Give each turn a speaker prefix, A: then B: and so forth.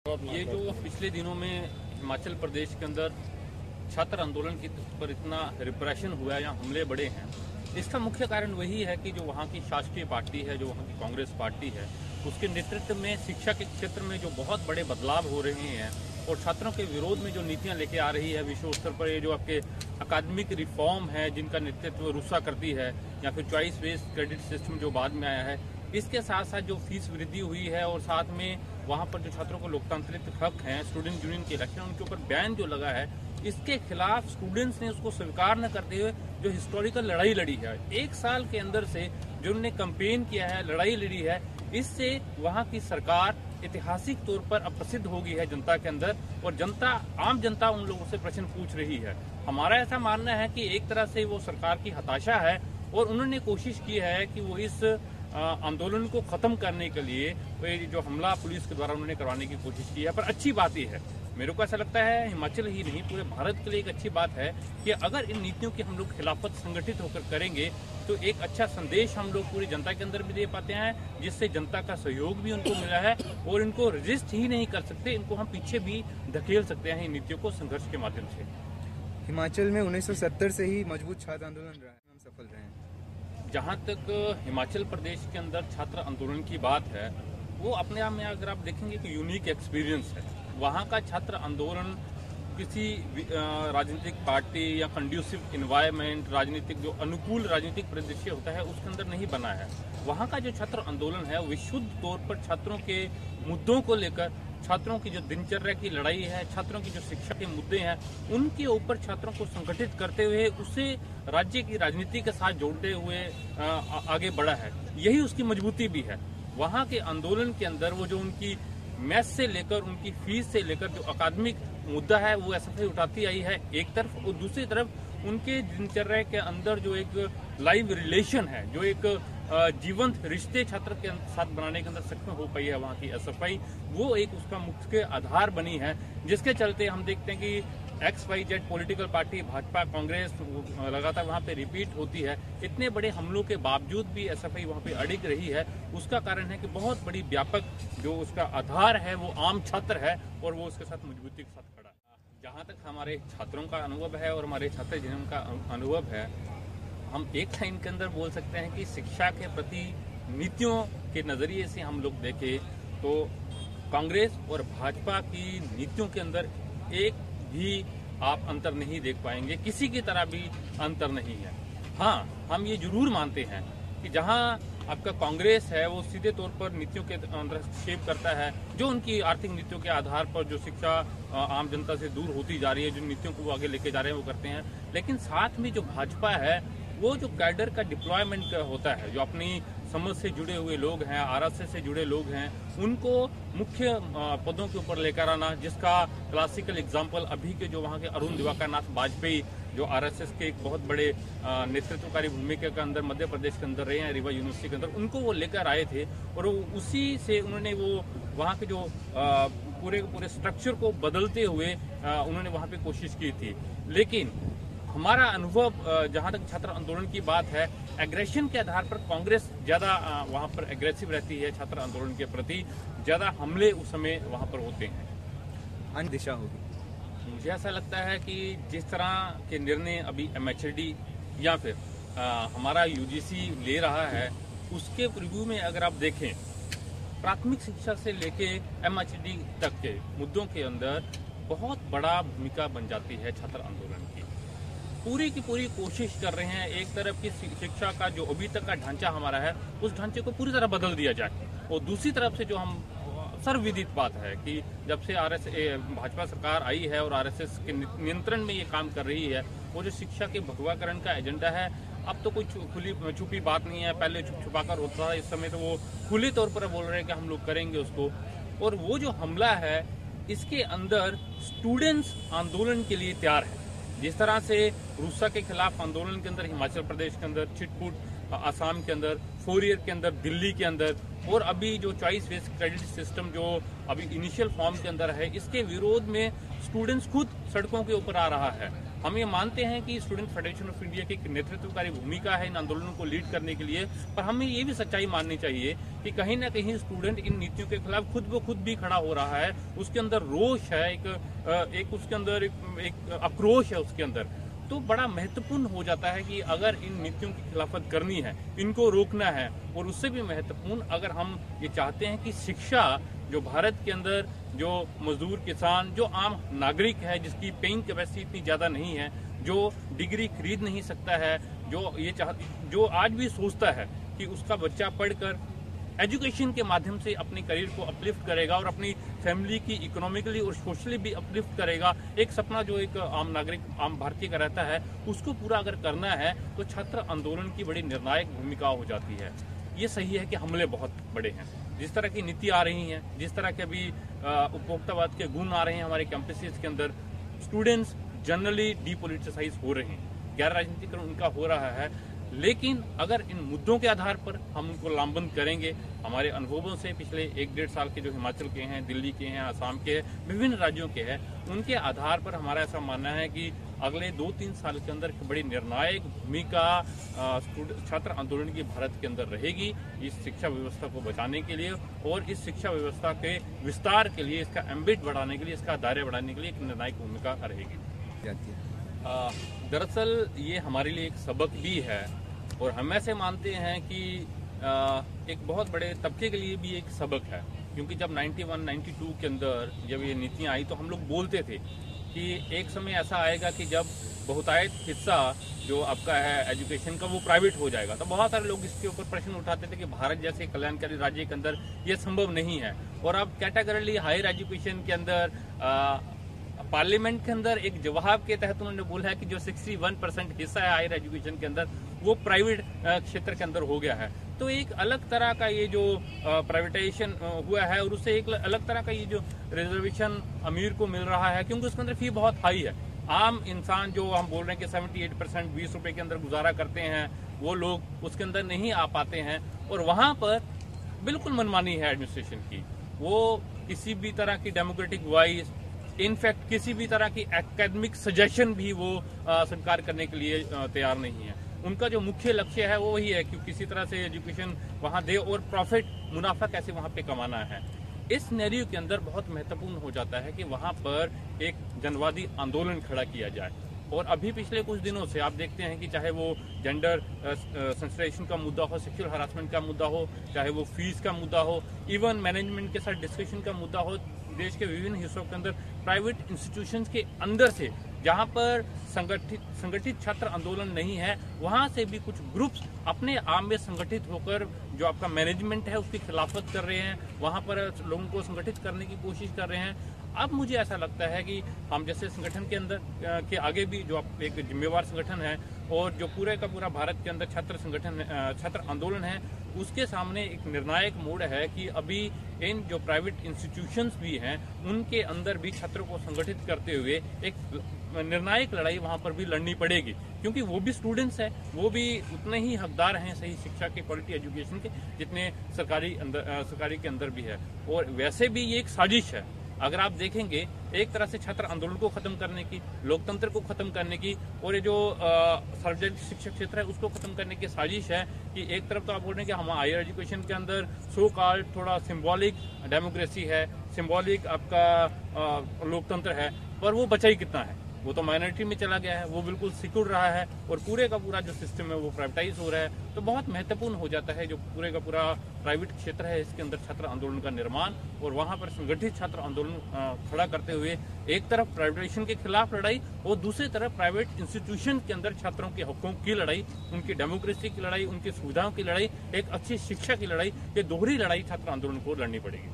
A: ये जो पिछले दिनों में हिमाचल प्रदेश के अंदर छात्र आंदोलन के पर इतना रिप्रेशन हुआ है या हमले बढ़े हैं, इसका मुख्य कारण वही है कि जो वहाँ की शासकीय पार्टी है, जो वहाँ की कांग्रेस पार्टी है, उसके नेतृत्व में शिक्षा के क्षेत्र में जो बहुत बड़े बदलाव हो रहे हैं और छात्रों के विरोध में जो नीतियां लेके आ रही है विश्व स्तर पर, ये जो आपके अकादमिक रिफॉर्म है जिनका नेतृत्व रूसा करती है, या फिर चॉइस बेस्ड क्रेडिट सिस्टम जो बाद में आया है, इसके साथ साथ जो फीस वृद्धि हुई है और साथ में वहाँ पर जो छात्रों को लोकतांत्रिक हक हैं, स्टूडेंट यूनियन के इलेक्शन, उनके ऊपर बैन जो लगा है, इसके खिलाफ स्टूडेंट्स ने उसको स्वीकार न करते हुए जो हिस्टोरिकल लड़ाई लड़ी है, एक साल के अंदर से जो उन्होंने कैंपेन किया है, लड़ाई लड़ी है, इससे वहाँ की सरकार ऐतिहासिक तौर पर अब प्रसिद्ध हो गई है जनता के अंदर, और जनता, आम जनता उन लोगों से प्रश्न पूछ रही है। हमारा ऐसा मानना है कि एक तरह से वो सरकार की हताशा है और उन्होंने कोशिश की है कि वो इस आंदोलन को खत्म करने के लिए जो हमला पुलिस के द्वारा उन्होंने करवाने की कोशिश की है। पर अच्छी बात यह है, मेरे को ऐसा लगता है हिमाचल ही नहीं पूरे भारत के लिए एक अच्छी बात है कि अगर इन नीतियों की हम लोग खिलाफत संगठित होकर करेंगे तो एक अच्छा संदेश हम लोग पूरी जनता के अंदर भी दे पाते हैं, जिससे जनता का सहयोग भी उनको मिला है और इनको रजिस्ट ही नहीं कर सकते, इनको हम पीछे भी धकेल सकते हैं इन नीतियों को संघर्ष के माध्यम से।
B: हिमाचल में 1970 से ही मजबूत छात्र आंदोलन रहा है, हम सफल रहे हैं।
A: जहाँ तक हिमाचल प्रदेश के अंदर छात्र आंदोलन की बात है, वो अपने आप में अगर आप देखेंगे कि यूनिक एक्सपीरियंस है। वहाँ का छात्र आंदोलन किसी राजनीतिक पार्टी या कंड्यूसिव इन्वायरमेंट, राजनीतिक जो अनुकूल राजनीतिक परिदृश्य होता है उसके अंदर नहीं बना है। वहाँ का जो छात्र आंदोलन है विशुद्ध तौर पर छात्रों के मुद्दों को लेकर, छात्रों की जो दिनचर्या की लड़ाई है, छात्रों की जो शिक्षा के मुद्दे हैं, उनके ऊपर छात्रों को संगठित करते हुए उसे राज्य की राजनीति के साथ जोड़ते हुए आगे बढ़ा है। यही उसकी मजबूती भी है। वहाँ के आंदोलन के अंदर वो जो उनकी मैथ से लेकर उनकी फीस से लेकर जो अकादमिक मुद्दा है वो एसएफआई उठाती आई है एक तरफ, और दूसरी तरफ उनके दिनचर्या के अंदर जो एक लाइव रिलेशन है, जो एक जीवंत रिश्ते छात्र के साथ बनाने के अंदर सक्षम हो पाई है वहाँ की एसएफआई, वो एक उसका मुख्य आधार बनी है, जिसके चलते हम देखते हैं कि XYZ political party Bhajpa Congress लगातार वहाँ पे रिपीट होती है। इतने बड़े हमलों के बावजूद भी एसएफआई वहाँ पे अड़िग रही है। उसका कारण है कि बहुत बड़ी व्यापक जो उसका आधार है वो आम छात्र है और वो उसके साथ मजबूती के साथ खड़ा है। जहाँ तक हमारे छात्रों का अनुभव है और हमारे छात्र जीवन का अनुभव है, हम एक लाइन के अंदर बोल सकते हैं कि शिक्षा के प्रति नीतियों के नजरिए से हम लोग देखें तो कांग्रेस और भाजपा की नीतियों के अंदर एक भी आप अंतर नहीं देख पाएंगे, किसी की तरह भी अंतर नहीं है। हाँ, हम ये जरूर मानते हैं कि जहाँ आपका कांग्रेस है वो सीधे तौर पर नीतियों के अंदर शेप करता है, जो उनकी आर्थिक नीतियों के आधार पर जो शिक्षा आम जनता से दूर होती जा रही है, जो नीतियों को वो आगे लेके जा रहे हैं वो करते हैं। लेकिन साथ में जो भाजपा है वो जो कैडर का डिप्लॉयमेंट होता है, जो अपनी समझ से जुड़े हुए लोग हैं, आरएसएस से जुड़े लोग हैं, उनको मुख्य पदों के ऊपर लेकर आना, जिसका क्लासिकल एग्जांपल अभी के जो वहाँ के अरुण दिवाकर नाथ वाजपेयी, जो आरएसएस के एक बहुत बड़े नेतृत्वकारी भूमिका के अंदर मध्य प्रदेश के अंदर रहे हैं, रीवा यूनिवर्सिटी के अंदर, उनको वो लेकर आए थे और उसी से उन्होंने वो वहाँ के जो पूरे स्ट्रक्चर को बदलते हुए उन्होंने वहाँ पे कोशिश की थी। लेकिन हमारा अनुभव जहाँ तक छात्र आंदोलन की बात है, एग्रेशन के आधार पर कांग्रेस ज़्यादा वहाँ पर एग्रेसिव रहती है, छात्र आंदोलन के प्रति ज़्यादा हमले उस समय वहाँ पर होते हैं।
B: अन्य दिशा होगी।
A: मुझे ऐसा लगता है कि जिस तरह के निर्णय अभी MHRD या फिर हमारा UGC ले रहा है, उसके प्रीव्यू में अगर आप देखें, प्राथमिक शिक्षा से लेके MHRD तक के मुद्दों के अंदर बहुत बड़ा भूमिका बन जाती है छात्र आंदोलन की। पूरी की पूरी कोशिश कर रहे हैं एक तरफ की शिक्षा का जो अभी तक का ढांचा हमारा है उस ढांचे को पूरी तरह बदल दिया जाए, और दूसरी तरफ से जो हम सर्वविदित बात है कि जब से भाजपा सरकार आई है और आरएसएस के नियंत्रण में ये काम कर रही है, वो जो शिक्षा के भगवाकरण का एजेंडा है, अब तो कोई खुली छुपी बात नहीं है। पहले छुपा कर होता था, इस समय तो वो खुले तौर पर बोल रहे हैं कि हम लोग करेंगे उसको। और वो जो हमला है इसके अंदर स्टूडेंट्स आंदोलन के लिए तैयार है। जिस तरह से रूसा के खिलाफ आंदोलन के अंदर हिमाचल प्रदेश के अंदर, छिटपुट आसाम के अंदर, 4 ईयर के अंदर दिल्ली के अंदर, और अभी जो चॉइस बेस्ड क्रेडिट सिस्टम जो अभी इनिशियल फॉर्म के अंदर है, इसके विरोध में स्टूडेंट्स खुद सड़कों के ऊपर आ रहा है। हम ये मानते हैं कि स्टूडेंट फेडरेशन ऑफ इंडिया की एक नेतृत्वकारी भूमिका है इन आंदोलनों को लीड करने के लिए, पर हमें ये भी सच्चाई माननी चाहिए कि कहीं ना कहीं स्टूडेंट इन नीतियों के खिलाफ खुद ब खुद भी खड़ा हो रहा है। उसके अंदर रोष है, एक उसके अंदर एक आक्रोश है उसके अंदर। तो बड़ा महत्वपूर्ण हो जाता है कि अगर इन नीतियों की खिलाफत करनी है, इनको रोकना है, और उससे भी महत्वपूर्ण अगर हम ये चाहते हैं कि शिक्षा जो भारत के अंदर जो मजदूर किसान, जो आम नागरिक है जिसकी पेइंग कैपेसिटी इतनी ज्यादा नहीं है, जो डिग्री खरीद नहीं सकता है, जो आज भी सोचता है कि उसका बच्चा पढ़कर एजुकेशन के माध्यम से अपने करियर को अपलिफ्ट करेगा और अपनी फैमिली की इकोनॉमिकली और सोशली भी अपलिफ्ट करेगा, एक सपना जो एक आम नागरिक, आम भारतीय का रहता है, उसको पूरा अगर करना है तो छात्र आंदोलन की बड़ी निर्णायक भूमिका हो जाती है। ये सही है कि हमले बहुत बड़े हैं, जिस तरह की नीति आ रही हैं, जिस तरह के अभी उपभोक्तावाद के गुण आ रहे हैं हमारे कैंपसेस के अंदर, स्टूडेंट्स जनरली डीपोलिटिसाइज हो रहे हैं, गैर राजनीतिकरण उनका हो रहा है। लेकिन अगर इन मुद्दों के आधार पर हम उनको लामबंद करेंगे, हमारे अनुभवों से पिछले 1-1.5 साल के जो हिमाचल के हैं, दिल्ली के हैं, असम के हैं, विभिन्न राज्यों के हैं, उनके आधार पर हमारा ऐसा मानना है कि अगले 2-3 साल के अंदर बड़ी निर्णायक भूमिका छात्र आंदोलन की भारत के अंदर रहेगी इस शिक्षा व्यवस्था को बचाने के लिए और इस शिक्षा व्यवस्था के विस्तार के लिए, इसका एम्बिट बढ़ाने के लिए, इसका दायरे बढ़ाने के लिए एक निर्णायक भूमिका रहेगी। दरअसल ये हमारे लिए एक सबक भी है और हम ऐसे मानते हैं कि एक बहुत बड़े तबके के लिए भी एक सबक है, क्योंकि जब 91-92 के अंदर जब ये नीतियां आई तो हम लोग बोलते थे कि एक समय ऐसा आएगा कि जब बहुतायत हिस्सा जो आपका है एजुकेशन का वो प्राइवेट हो जाएगा। तो बहुत सारे लोग इसके ऊपर प्रश्न उठाते थे कि भारत जैसे कल्याणकारी राज्य के अंदर ये संभव नहीं है, और अब कैटेगरली हायर एजुकेशन के अंदर पार्लियामेंट के अंदर एक जवाब के तहत उन्होंने बोला है कि जो 61% हिस्सा है हायर एजुकेशन के अंदर वो प्राइवेट क्षेत्र के अंदर हो गया है। तो एक अलग तरह का ये जो प्राइवेटाइजेशन हुआ है और उससे एक अलग तरह का ये जो रिजर्वेशन अमीर को मिल रहा है, क्योंकि उसके अंदर फी बहुत हाई है। आम इंसान जो हम बोल रहे हैं कि 78% 20 रुपए के अंदर गुजारा करते हैं, वो लोग उसके अंदर नहीं आ पाते हैं, और वहां पर बिल्कुल मनमानी है एडमिनिस्ट्रेशन की। वो किसी भी तरह की डेमोक्रेटिक वॉइस, इनफैक्ट किसी भी तरह की एकेडमिक सजेशन भी वो स्वीकार करने के लिए तैयार नहीं है। उनका जो मुख्य लक्ष्य है वो वही है कि किसी तरह से एजुकेशन वहां दे और प्रॉफिट, मुनाफा कैसे वहां पे कमाना है। इस सिनेरियो के अंदर बहुत महत्वपूर्ण हो जाता है कि वहां पर एक जनवादी आंदोलन खड़ा किया जाए। और अभी पिछले कुछ दिनों से आप देखते हैं कि चाहे वो जेंडर सेंसिटाइजेशन का मुद्दा हो, सेक्सुअल हरासमेंट का मुद्दा हो, चाहे वो फीस का मुद्दा हो, इवन मैनेजमेंट के साथ डिस्कशन का मुद्दा हो, देश के विभिन्न हिस्सों के अंदर प्राइवेट इंस्टीट्यूशंस के अंदर से जहां पर संगठित छात्र आंदोलन नहीं है, वहां से भी कुछ ग्रुप्स अपने आप में संगठित होकर जो आपका मैनेजमेंट है उसकी खिलाफत कर रहे हैं, वहां पर लोगों को संगठित करने की कोशिश कर रहे हैं। अब मुझे ऐसा लगता है कि हम जैसे संगठन के अंदर के आगे भी जो एक जिम्मेवार संगठन है और जो पूरे का पूरा भारत के अंदर छात्र आंदोलन है, उसके सामने एक निर्णायक मोड़ है कि अभी इन जो प्राइवेट इंस्टीट्यूशंस भी हैं उनके अंदर भी छात्रों को संगठित करते हुए एक निर्णायक लड़ाई वहां पर भी लड़नी पड़ेगी, क्योंकि वो भी स्टूडेंट्स हैं, वो भी उतने ही हकदार हैं सही शिक्षा के, क्वालिटी एजुकेशन के, जितने सरकारी के अंदर भी है। और वैसे भी ये एक साजिश है। अगर आप देखेंगे एक तरह से छात्र आंदोलन को खत्म करने की, लोकतंत्र को खत्म करने की और ये जो सार्वजनिक शिक्षा क्षेत्र है उसको खत्म करने की साजिश है कि एक तरफ तो आप बोल रहे हैं कि हम हायर एजुकेशन के अंदर सो कॉल्ड थोड़ा सिंबॉलिक डेमोक्रेसी है, सिंबॉलिक आपका लोकतंत्र है, पर वो बचा ही कितना है, वो तो माइनॉरिटी में चला गया है, वो बिल्कुल सिकुड़ रहा है और पूरे का पूरा जो सिस्टम है वो प्राइवेटाइज हो रहा है। तो बहुत महत्वपूर्ण हो जाता है जो पूरे का पूरा प्राइवेट क्षेत्र है इसके अंदर छात्र आंदोलन का निर्माण और वहां पर संगठित छात्र आंदोलन खड़ा करते हुए एक तरफ प्राइवेटाइजेशन के खिलाफ लड़ाई और दूसरी तरफ प्राइवेट इंस्टीट्यूशन के अंदर छात्रों के हकों की लड़ाई, उनकी डेमोक्रेसी की लड़ाई, उनकी सुविधाओं की लड़ाई, एक अच्छी शिक्षा की लड़ाई, ये दोहरी लड़ाई छात्र आंदोलन को लड़नी पड़ेगी।